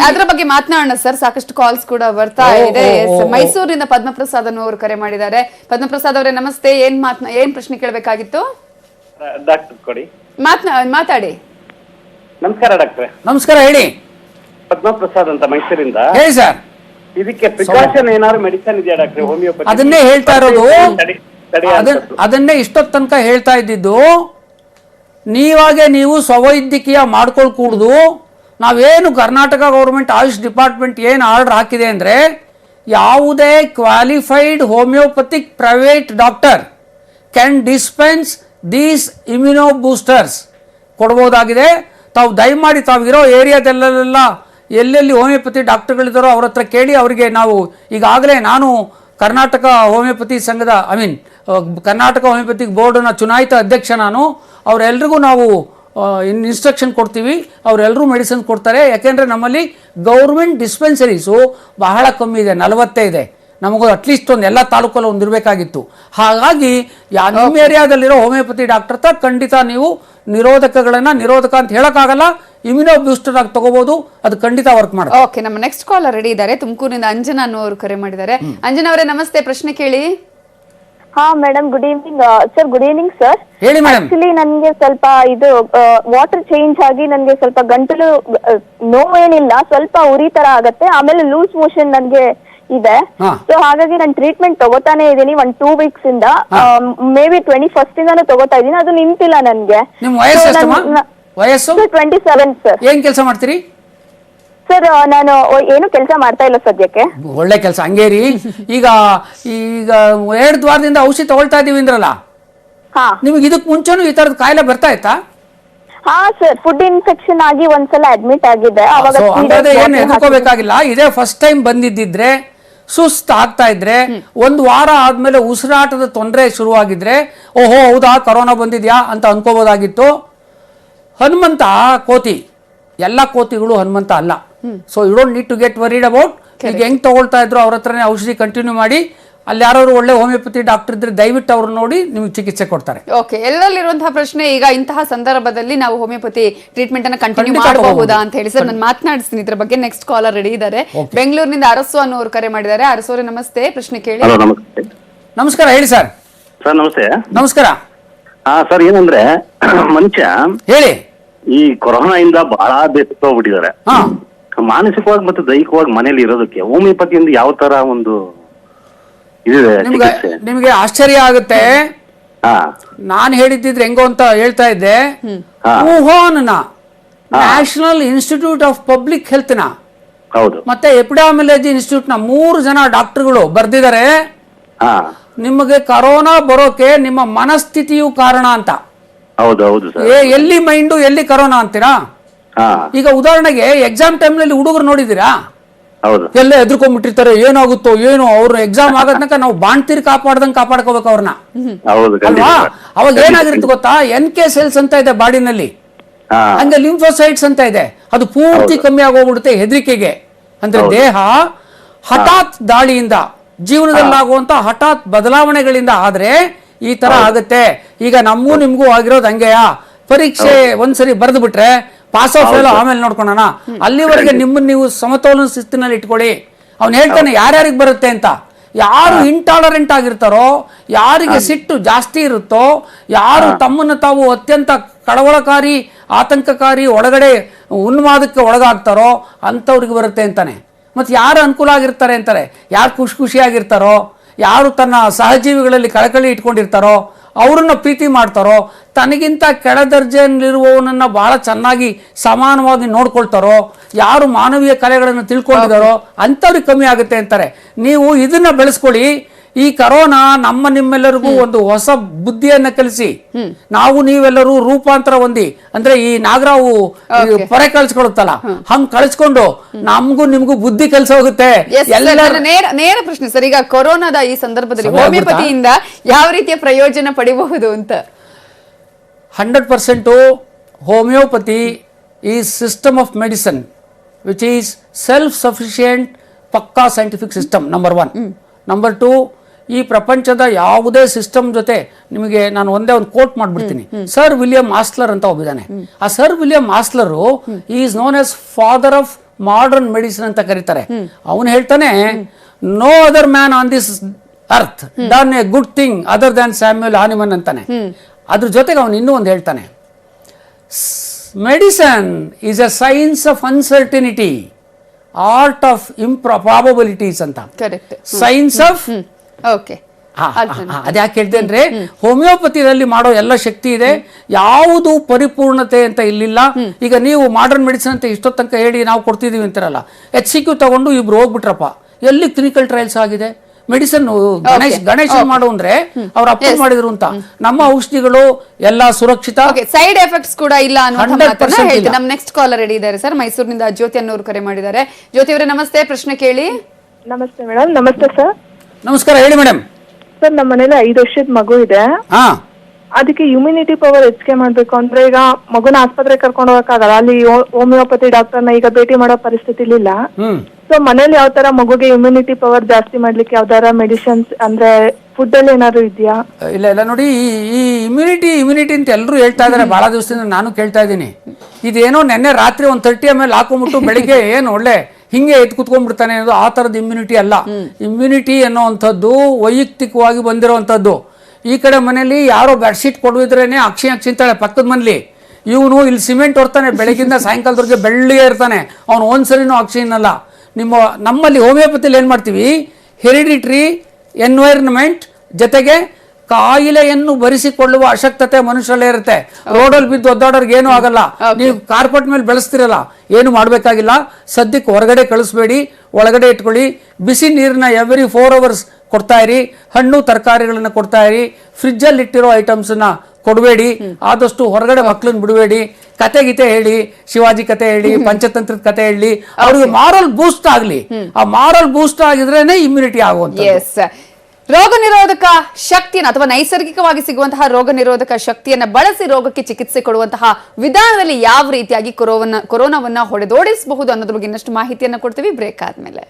ಅದ್ರ ಬಗ್ಗೆ ಮಾತನಾಡೋಣ ಸರ್. ಸಾಕಷ್ಟು ಕಾಲ್ಸ್ ಕೂಡ ಬರ್ತಾ ಇದೆ. ಮೈಸೂರಿನ ಪದ್ಮಪ್ರಸಾದ್ ಅವರು ಕರೆ ಮಾಡಿದ್ದಾರೆ. ಪದ್ಮಪ್ರಸಾದ್ ಅವರೇ ನಮಸ್ತೆ. ಏನ್ ಪ್ರಶ್ನೆ ಕೇಳಬೇಕಾಗಿತ್ತು? ಡಾಕ್ಟರ್ ಕೊಡಿ, ಮಾತಾಡಿ. ನಮಸ್ಕಾರ ಡಾಕ್ಟ್ರೆ. ನಮಸ್ಕಾರ, ಹೇಳಿ. ಪದ್ಮಪ್ರಸಾದ್ ಅಂತ ಮೈಸೂರಿಂದ. ಹೇಳಿ ಸರ್. ಇದಕ್ಕೆ ಪ್ರಿಕಾಷನ್ ಏನಾದ್ರು ಮೆಡಿಸನ್ ಇದೆಯಾ ಡಾಕ್ಟ್ರೆ? ಹೋಮಿಯೋಪತಿ ಅದನ್ನೇ ಹೇಳ್ತಾ ಇರೋದು. ಅದನ್ನೇ ಇಷ್ಟೊತ್ತು ತನಕ ಹೇಳ್ತಾ ಇದ್ದಿದ್ದು. ನೀವಾಗೆ ನೀವು ಸ್ವವೈದ್ಯಕೀಯ ಮಾಡ್ಕೊಳ್ಕೂಡ್ದು. ನಾವೇನು ಕರ್ನಾಟಕ ಗೌರ್ಮೆಂಟ್ ಆಯುಷ್ ಡಿಪಾರ್ಟ್ಮೆಂಟ್ ಏನು ಆರ್ಡರ್ ಹಾಕಿದೆ ಅಂದ್ರೆ, ಯಾವುದೇ qualified homeopathic private doctor can dispense these immuno boosters ಕೊಡ್ಬೋದಾಗಿದೆ. ತಾವು ದಯಮಾಡಿ ತಾವು ಇರೋ ಏರಿಯಾದಲ್ಲೆಲ್ಲ ಎಲ್ಲೆಲ್ಲಿ ಹೋಮಿಯೋಪತಿ ಡಾಕ್ಟರ್ಗಳಿದ್ದಾರೋ ಅವ್ರ ಹತ್ರ ಕೇಳಿ. ಅವರಿಗೆ ನಾವು ಈಗಾಗಲೇ ನಾನು ಕರ್ನಾಟಕ ಹೋಮಿಯೋಪತಿ ಸಂಘದ ಕರ್ನಾಟಕ ಹೋಮಿಯೋಪತಿಕ್ ಬೋರ್ಡ್ನ ಚುನಾಯಿತ ಅಧ್ಯಕ್ಷ ನಾನು. ಅವರೆಲ್ರಿಗೂ ನಾವು ಇನ್ಸ್ಟ್ರಕ್ಷನ್ ಕೊಡ್ತೀವಿ, ಅವರೆಲ್ಲರೂ ಮೆಡಿಸಿನ್ ಕೊಡ್ತಾರೆ. ಯಾಕೆಂದರೆ ನಮ್ಮಲ್ಲಿ ಗೌರ್ಮೆಂಟ್ ಡಿಸ್ಪೆನ್ಸರೀಸು ಬಹಳ ಕಮ್ಮಿ ಇದೆ, 40 ಇದೆ. ನಮಗೂ ಅಟ್ಲೀಸ್ಟ್ ಒಂದು ಎಲ್ಲ ತಾಲೂಕಲ್ಲಿ ಒಂದು ಇರಬೇಕಾಗಿತ್ತು. ಹಾಗಾಗಿ ನಿಮ್ಮ ಏರಿಯಾದಲ್ಲಿರೋ ಹೋಮಿಯೋಪತಿ ಡಾಕ್ಟರ್ ಹತ್ರ ಖಂಡಿತ ನೀವು ನಿರೋಧಕ ಅಂತ ಹೇಳೋಕ್ಕಾಗಲ್ಲ, ಇಮ್ಯುನೋ ಬೂಸ್ಟರ್ ಆಗಿ ತಗೋಬಹುದು. ಅದು ಖಂಡಿತ ವರ್ಕ್ ಮಾಡುತ್ತೆ. ಓಕೆ, ನಮ್ಮ ನೆಕ್ಸ್ಟ್ ಕಾಲರ್ ರೆಡಿ ಇದ್ದಾರೆ. ತುಮಕೂರಿನಿಂದ ಅಂಜನಾ ಅವರು ಕರೆ ಮಾಡಿದ್ದಾರೆ. ಅಂಜನಾ ಅವರೇ ನಮಸ್ತೆ, ಪ್ರಶ್ನೆ ಕೇಳಿ. ಹಾ madam, good evening sir. Good evening sir. ಹೇಳಿ ಮೇಡಮ್. ಆಕ್ಚುಲಿ ನನ್ಗೆ ಸ್ವಲ್ಪ ಇದು ವಾಟರ್ ಚೇಂಜ್ ಆಗಿ ನನ್ಗೆ ಸ್ವಲ್ಪ ಗಂಟಲು ನೋವೇನಿಲ್ಲ, ಸ್ವಲ್ಪ ಉರಿ ತರ ಆಗತ್ತೆ. ಆಮೇಲೆ ಲೂಸ್ ಮೋಷನ್ ನನ್ಗೆ ಇದೆ. ಸೊ ಹಾಗಾಗಿ ನಾನು ಟ್ರೀಟ್ಮೆಂಟ್ ತಗೋತಾನೆ ಇದೀನಿ 1-2 ವೀಕ್ಸ್ ಇಂದ. ಮೇ ಬಿ 21st ಇಂದಾನು ತಗೋತಾ ಇದೀನಿ, ಅದು ನಿಂತಿಲ್ಲ ನನ್ಗೆ. ನಿಮ್ಮ ವಯಸ್ಸು 27 ಸರ್. ಏನ್ ಕೆಲಸ ಮಾಡ್ತೀರಿ ಸರ್? ನಾನು ಏನು ಕೆಲಸ ಮಾಡ್ತಾ ಇಲ್ಲ ಸದ್ಯಕ್ಕೆ. ಒಳ್ಳೆ ಕೆಲಸ. ಹಂಗೇರಿ. ಈಗ 2 ವಾರದಿಂದ ಔಷಧಿ ತಗೊಳ್ತಾ ಇದೀವಿ ಅಂದ್ರಲ್ಲ, ನಿಮ್ಗೆ ಇದಕ್ ಮುಂಚೆನೂ ಈ ತರದ ಕಾಯಿಲೆ ಬರ್ತಾ ಇತ್ತಾ? ಹಾ ಸರ್, ಫುಡ್ ಇನ್ಫೆಕ್ಷನ್ ಆಗಿ ಒಂದ್ಸಲ ಅಡ್ಮಿಟ್ ಆಗಿದೆ. ಏನು ಹೆದರ್ಕೋಬೇಕಾಗಿಲ್ಲ. ಇದೇ ಫಸ್ಟ್ ಟೈಮ್ ಬಂದಿದ್ದಿದ್ರೆ, ಸುಸ್ತು ಆಗ್ತಾ ಇದ್ರೆ, 1 ವಾರ ಆದ್ಮೇಲೆ ಉಸಿರಾಟದ ತೊಂದರೆ ಶುರುವಾಗಿದ್ರೆ ಓಹೋ ಹೌದಾ ಕರೋನಾ ಬಂದಿದ್ಯಾ ಅಂತ ಅನ್ಕೋಬಹುದಾಗಿತ್ತು. ಹನುಮಂತ ಕೋತಿ, ಎಲ್ಲ ಕೋತಿಗಳು ಹನುಮಂತ ಅಲ್ಲ. So you don't need to get worried about. ಈಗ ಹೆಂಗ್ ತಗೊಳ್ತಾ ಇದ್ರು ಅವ್ರ ಹತ್ರನೇ ಔಷಧಿ ಕಂಟಿನ್ಯೂ ಮಾಡಿ. ಅಲ್ಲಿ ಯಾರು ಒಳ್ಳೆ ಹೋಮಿಯೋಪತಿ ಡಾಕ್ಟರ್ ಇದ್ರೆ ದಯವಿಟ್ಟು ಅವ್ರು ನೋಡಿ ನಿಮ್ಗೆ ಚಿಕಿತ್ಸೆ ಕೊಡ್ತಾರೆ. ಓಕೆ, ಎಲ್ಲರಲ್ಲಿರುವಂತಹ ಪ್ರಶ್ನೆ ಈಗ ಇಂತಹ ಸಂದರ್ಭದಲ್ಲಿ ನಾವು ಹೋಮಿಯೋಪತಿ ಟ್ರೀಟ್ಮೆಂಟ್ ಅನ್ನ ಕಂಟಿನ್ಯೂ ಮಾಡಬಹುದಾ ಅಂತ ಹೇಳಿ. ಸರ್ ನಾನು ಮಾತನಾಡಿಸ್ತೀನಿ ಇದ್ರ ಬಗ್ಗೆ. ನೆಕ್ಸ್ಟ್ ಕಾಲರ್ ರೆಡಿ ಇದ್ದಾರೆ. ಬೆಂಗಳೂರಿನಿಂದ ಅರಸು ಅನ್ನೋರು ಕರೆ ಮಾಡಿದ್ದಾರೆ. ಅರಸು ಅವರೇ ನಮಸ್ತೆ, ಪ್ರಶ್ನೆ ಕೇಳಿ. ನಮಸ್ಕಾರ, ಹೇಳಿ ಸರ್. ಸರ್ ನಮಸ್ತೆ. ನಮಸ್ಕಾರ. ಸರ್ ಏನಂದ್ರೆ ಮನುಷ್ಯ ಹೇಳಿ ಈ ಕೊರೋನಾ ಇಂದ ಬಹಳ ಬೇಸತ್ತೋಗ್ಬಿಟ್ಟಿದ್ದಾರೆ. ಮಾನಸಿಕವಾಗಿ ಮತ್ತು ದೈಹಿಕವಾಗಿ ಮನೇಲಿ ಇರೋದಕ್ಕೆ ಹೋಮಿಯೋಪತಿಯಿಂದ ಯಾವ ತರ ಒಂದು ನಿಮ್ಗೆ ಆಶ್ಚರ್ಯ ಆಗುತ್ತೆ. ನಾನು ಹೇಳಿದ್ದಿದ್ರೆ ಹೆಂಗೋ ಅಂತ ಹೇಳ್ತಾ ಇದ್ದೆ. Wuhan national institute of public health ನ ಮತ್ತೆ ಎಪಿಡಾಮಿಲಾಜಿ ಇನ್ಸ್ಟಿಟ್ಯೂಟ್ ನ 3 ಜನ ಡಾಕ್ಟರ್ಗಳು ಬರ್ದಿದ್ದಾರೆ, ನಿಮಗೆ ಕರೋನಾ ಬರೋಕೆ ನಿಮ್ಮ ಮನಸ್ಥಿತಿಯು ಕಾರಣ ಅಂತ. ಎಲ್ಲಿ ಮೈಂಡು ಎಲ್ಲಿ ಕರೋನಾ ಅಂತೀರಾ? ಈಗ ಉದಾಹರಣೆಗೆ ಎಕ್ಸಾಮ್ ಟೈಮ್ ನಲ್ಲಿ ಹುಡುಗರು ನೋಡಿದೀರಾ, ಎಲ್ಲ ಎದ್ರಕೊಂಡ್ಬಿಟ್ಟಿರ್ತಾರೆ, ಏನಾಗುತ್ತೋ ಏನೋ. ಅವ್ರ ಎಕ್ಸಾಮ್ ಆಗದ್ನಕ ನಾವು ಬಾಣ್ತೀರಿ ಕಾಪಾಡ್ದಂಗ್ ಕಾಪಾಡ್ಕೋಬೇಕು ಅವ್ರನ್ನ, ಅಲ್ವಾ? ಅವಾಗ ಏನಾಗಿರುತ್ತೆ ಗೊತ್ತಾ, NK ಸೆಲ್ಸ್ ಅಂತ ಇದೆ ಬಾಡಿನಲ್ಲಿ, ಹಂಗೆ ಲಿಂಫೋಸೈಟ್ಸ್ ಅಂತ ಇದೆ, ಅದು ಪೂರ್ತಿ ಕಮ್ಮಿ ಆಗೋಗ್ಬಿಡುತ್ತೆ ಹೆದರಿಕೆಗೆ. ಅಂದ್ರೆ ದೇಹ ಹಠಾತ್ ದಾಳಿಯಿಂದ, ಜೀವನದಲ್ಲಾಗುವಂತ ಹಠಾತ್ ಬದಲಾವಣೆಗಳಿಂದ ಆದ್ರೆ ಈ ತರ ಆಗುತ್ತೆ. ಈಗ ನಮಗೂ ನಿಮ್ಗೂ ಆಗಿರೋದು ಹಂಗೆಯಾ? ಪರೀಕ್ಷೆ ಒಂದ್ಸರಿ ಬರೆದು ಬಿಟ್ರೆ ಪಾಸ್ ಆಫ್ ಫೇಲ್ ಆಮೇಲೆ ನೋಡ್ಕೊಳೋಣ, ಅಲ್ಲಿವರೆಗೆ ನಿಮ್ಮನ್ನ ನೀವು ಸಮತೋಲನ ಶಿಸ್ತಿನಲ್ಲಿ ಇಟ್ಕೊಳ್ಳಿ. ಅವ್ನು ಹೇಳ್ತಾನೆ ಯಾರ್ಯಾರಿಗೆ ಬರುತ್ತೆ ಅಂತ. ಯಾರು ಇಂಟಾಲರೆಂಟ್ ಆಗಿರ್ತಾರೋ, ಯಾರಿಗೆ ಸಿಟ್ಟು ಜಾಸ್ತಿ ಇರುತ್ತೋ, ಯಾರು ತಮ್ಮನ್ನು ತಾವು ಅತ್ಯಂತ ಕಳವಳಕಾರಿ, ಆತಂಕಕಾರಿ, ಒಳಗಡೆ ಉನ್ಮಾದಕ್ಕೆ ಒಳಗಾಗ್ತಾರೋ ಅಂಥವ್ರಿಗೆ ಬರುತ್ತೆ ಅಂತಾನೆ. ಮತ್ತು ಯಾರು ಅನುಕೂಲ ಆಗಿರ್ತಾರೆ ಅಂತಾರೆ, ಯಾರು ಖುಷಿಯಾಗಿರ್ತಾರೋ, ಯಾರು ತನ್ನ ಸಹಜೀವಿಗಳಲ್ಲಿ ಕಳಕಳಿ ಇಟ್ಕೊಂಡಿರ್ತಾರೋ, ಅವರನ್ನ ಪ್ರೀತಿ ಮಾಡ್ತಾರೋ, ತನಗಿಂತ ಕೆಳ ದರ್ಜೆಯಲ್ಲಿರುವವನನ್ನ ಬಹಳ ಚೆನ್ನಾಗಿ ಸಮಾನವಾಗಿ ನೋಡ್ಕೊಳ್ತಾರೋ, ಯಾರು ಮಾನವೀಯ ಕಲೆಗಳನ್ನು ತಿಳ್ಕೊಂಡಿದ್ದಾರೋ ಅಂಥವ್ರಿಗೆ ಕಮ್ಮಿ ಆಗುತ್ತೆ ಅಂತಾರೆ. ನೀವು ಇದನ್ನ ಬೆಳೆಸ್ಕೊಳ್ಳಿ. ಈ ಕರೋನಾ ನಿಮ್ಮೆಲ್ಲರಿಗೂ ಒಂದು ಹೊಸ ಬುದ್ಧಿಯನ್ನ ಕಲಿಸಿ, ನಾವು ನೀವೆಲ್ಲರೂ ರೂಪಾಂತರ ಹೊಂದಿ, ಅಂದ್ರೆ ಈ ನಾಗರಾವು ಪೊರೆ ಕಳಿಸ್ಕೊಡುತ್ತಲ್ಲ, ಹಂಗ್ ಕಳಿಸ್ಕೊಂಡು ನಮಗೂ ನಿಮ್ಗೂ ಬುದ್ಧಿ ಕಲಿಸ ಹೋಗುತ್ತೆ. ನೇರ ಪ್ರಶ್ನೆ ಸರ್, ಈಗ ಕೊರೋನಾದ ಈ ಸಂದರ್ಭದಲ್ಲಿ ಹೋಮಿಯೋಪತಿಯಿಂದ ಯಾವ ರೀತಿಯ ಪ್ರಯೋಜನ ಪಡಿಬಹುದು ಅಂತ? 100% homeopathy is system of medicine which is self sufficient, ಪಕ್ಕಾ ಸೈಂಟಿಫಿಕ್ ಸಿಸ್ಟಮ್. ನಂಬರ್ 1. ನಂಬರ್ 2, ಈ ಪ್ರಪಂಚದ ಯಾವುದೇ ಸಿಸ್ಟಮ್ ಜೊತೆ ನಿಮಗೆ ನಾನು ಒಂದೇ ಒಂದು ಕೋಟ್ ಮಾಡ್ಬಿಡ್ತೀನಿ. ಸರ್ ವಿಲಿಯಂ ಆಸ್ಲರ್ ಅಂತ ಒಬ್ಬಿದ್ದಾನೆ. ಆ sir William Osler is known as father of modern medicine ಅಂತ ಕರೀತಾರೆ. ಅವನು ಹೇಳ್ತಾನೆ, no other man on this earth done a good thing other than Samuel Hahnemann ಅಂತಾನೆ. ಅದ್ರ ಜೊತೆಗೆ ಅವನು ಇನ್ನೂ ಒಂದು ಹೇಳ್ತಾನೆ, medicine is a science of uncertainty, art of improbabilities ಅಂತ. ಸೈನ್ಸ್ ಆಫ್ ಅದ್ಯಾಕೆ ಹೇಳ್ತೇನೆ ಅಂದ್ರೆ, ಹೋಮಿಯೋಪತಿಯಲ್ಲಿ ಮಾಡೋ ಎಲ್ಲ ಶಕ್ತಿ ಇದೆ, ಯಾವುದು ಪರಿಪೂರ್ಣತೆ ಅಂತ ಇಲ್ಲಿಲ್ಲ. ಈಗ ನೀವು ಮಾಡರ್ನ್ ಮೆಡಿಸಿನ್ ಅಂತ ಇಷ್ಟೋ ತನಕ ಹೇಳಿ ನಾವು ಕೊಡ್ತಿದೀವಿ ಅಂತಾರಲ್ಲ, HCQ ತಗೊಂಡು ಇಬ್ರು ಹೋಗ್ಬಿಟ್ರಪ್ಪ, ಎಲ್ಲಿ ಕ್ಲಿನಿಕಲ್ ಟ್ರಯಲ್ಸ್ ಆಗಿದೆ? ಮೆಡಿಸಿನ್ ಗಣೇಶ್ ಮಾಡು ಅಂದ್ರೆ ಅವ್ರು ಅಪ್ಲೈ ಮಾಡಿದ್ರು ಅಂತ. ನಮ್ಮ ಔಷಧಿಗಳು ಎಲ್ಲ ಸುರಕ್ಷಿತ, ಸೈಡ್ ಎಫೆಕ್ಟ್ಸ್ ಕೂಡ ಇಲ್ಲ ಅನ್ನೋ ನಮ್ಮ ನೆಕ್ಸ್ಟ್ ಕಾಲರ್ ರೆಡಿ ಇದ್ದಾರೆ ಸರ್. ಮೈಸೂರಿನಿಂದ ಜ್ಯೋತಿ ಅನ್ನೋರು ಕರೆ ಮಾಡಿದ್ದಾರೆ. ಜ್ಯೋತಿ ಅವರೇ ನಮಸ್ತೆ, ಪ್ರಶ್ನೆ ಕೇಳಿ. ನಮಸ್ತೆ ಮೇಡಮ್. ನಮಸ್ತೆ ಸರ್. ನಮಸ್ಕಾರ, ಹೇಳಿ ಮೇಡಮ್. ಸರ್, ನಮ್ಮ ಮನೇಲಿ 5 ವರ್ಷದ ಮಗು ಇದೆ. ಅದಕ್ಕೆ ಇಮ್ಯುನಿಟಿ ಪವರ್ ಹೆಚ್ಚಿಗೆ ಮಾಡ್ಬೇಕು ಅಂದ್ರೆ, ಈಗ ಮಗುನ ಆಸ್ಪತ್ರೆಗೆ ಕರ್ಕೊಂಡು ಹೋಗಕ್ಕಾಗಲ್ಲ, ಅಲ್ಲಿ ಹೋಮಿಯೋಪತಿ ಡಾಕ್ಟರ್ನ ಈಗ ಭೇಟಿ ಮಾಡೋ ಪರಿಸ್ಥಿತಿ ಇಲ್ಲ. ಸೊ ಮನೇಲಿ ಯಾವ ತರ ಮಗುಗೆ ಇಮ್ಯುನಿಟಿ ಪವರ್ ಜಾಸ್ತಿ ಮಾಡ್ಲಿಕ್ಕೆ ಯಾವ್ದಾರ ಮೆಡಿಸಿನ್ಸ್ ಅಂದ್ರೆ ಫುಡ್ ಅಲ್ಲಿ ಏನಾದ್ರು ಇದೆಯಾ? ಇಲ್ಲ ನೋಡಿ, ಈ ಇಮ್ಯುನಿಟಿ ಅಂತ ಎಲ್ಲರೂ ಹೇಳ್ತಾ ಇದಾರೆ ಬಹಳ ದಿವಸದಿಂದ, ನಾನು ಕೇಳ್ತಾ ಇದ್ದೀನಿ. ಇದೇನೋ ನೆನ್ನೆ ರಾತ್ರಿ 130 ml ಹಾಕೊಂಡ್ಬಿಟ್ಟು ಬೆಳಿಗ್ಗೆ ಏನು ಒಳ್ಳೆ ಹಿಂಗೆ ಎದ್ದು ಕುತ್ಕೊಂಡ್ಬಿಡ್ತಾನೆ ಅನ್ನೋದು ಆ ಥರದ ಇಮ್ಯುನಿಟಿ ಅಲ್ಲ. ಇಮ್ಯುನಿಟಿ ಅನ್ನೋವಂಥದ್ದು ವೈಯಕ್ತಿಕವಾಗಿ ಬಂದಿರೋವಂಥದ್ದು. ಈ ಕಡೆ ಮನೇಲಿ ಯಾರೋ ಬೆಡ್ಶೀಟ್ ಕೊಡುವಿದ್ರೇನೆ ಅಕ್ಷಿ ಅಂತಾಳೆ ಪಕ್ಕದ ಮನೇಲಿ, ಇವನು ಇಲ್ಲಿ ಸಿಮೆಂಟ್ ಹೊರ್ತಾನೆ ಬೆಳಗಿಂದ ಸಾಯಂಕಾಲದವರೆಗೆ ಬೆಳ್ಳಿಗೆ ಇರ್ತಾನೆ, ಅವನು ಒಂದ್ಸರಿನೂ ಅಕ್ಷಿ ಅನ್ನಲ್ಲ. ನಮ್ಮಲ್ಲಿ ಹೋಮಿಯೋಪತಿಲಿ ಏನು ಮಾಡ್ತೀವಿ, ಹೆರಿಡಿಟ್ರಿ ಎನ್ವೈರನ್ಮೆಂಟ್ ಜೊತೆಗೆ ಕಾಯಿಲೆಯನ್ನು ಭರಿಸಿಕೊಳ್ಳುವ ಅಶಕ್ತತೆ ಮನುಷ್ಯರಲ್ಲೇ ಇರುತ್ತೆ. ರೋಡಲ್ಲಿ ಬಿದ್ದು ಒದ್ದಾಡೋರ್ಗೆ ಏನೂ ಆಗಲ್ಲ. ನೀವು ಕಾರ್ಪೆಟ್ ಮೇಲೆ ಬೆಳೆಸ್ತಿರಲ್ಲ, ಏನು ಮಾಡಬೇಕಾಗಿಲ್ಲ. ಸದ್ಯಕ್ಕೆ ಹೊರಗಡೆ ಕಳಿಸ್ಬೇಡಿ, ಒಳಗಡೆ ಇಟ್ಕೊಳ್ಳಿ. ಬಿಸಿ ನೀರನ್ನ ಎವ್ರಿ 4 hours ಕೊಡ್ತಾ ಇರಿ. ಹಣ್ಣು ತರಕಾರಿಗಳನ್ನ ಕೊಡ್ತಾ ಇರಿ. ಫ್ರಿಜ್ಜಲ್ಲಿ ಇಟ್ಟಿರೋ ಐಟಮ್ಸನ್ನ ಕೊಡಬೇಡಿ. ಆದಷ್ಟು ಹೊರಗಡೆ ಮಕ್ಕಳನ್ನ ಬಿಡಬೇಡಿ. ಕತೆ ಗೀತೆ ಹೇಳಿ, ಶಿವಾಜಿ ಕತೆ ಹೇಳಿ, ಪಂಚತಂತ್ರದ ಕತೆ ಹೇಳಿ, ಅವ್ರಿಗೆ ಮಾರಲ್ ಬೂಸ್ಟ್ ಆಗಲಿ. ಆ ಮಾರಲ್ ಬೂಸ್ಟ್ ಆಗಿದ್ರೇನೆ ಇಮ್ಯುನಿಟಿ ಆಗುವಂತ. ರೋಗ ನಿರೋಧಕ ಶಕ್ತಿಯನ್ನು ಅಥವಾ ನೈಸರ್ಗಿಕವಾಗಿ ಸಿಗುವಂತಹ ರೋಗ ನಿರೋಧಕ ಶಕ್ತಿಯನ್ನ ಬಳಸಿ ರೋಗಕ್ಕೆ ಚಿಕಿತ್ಸೆ ಕೊಡುವಂತಹ ವಿಧಾನದಲ್ಲಿ ಯಾವ ರೀತಿಯಾಗಿ ಕೊರೋನಾವನ್ನ ಹೊಡೆದೋಡಿಸಬಹುದು ಅನ್ನೋದ್ರ ಬಗ್ಗೆ ಇನ್ನಷ್ಟು ಮಾಹಿತಿಯನ್ನ ಕೊಡ್ತೀವಿ ಬ್ರೇಕ್ ಆದ್ಮೇಲೆ.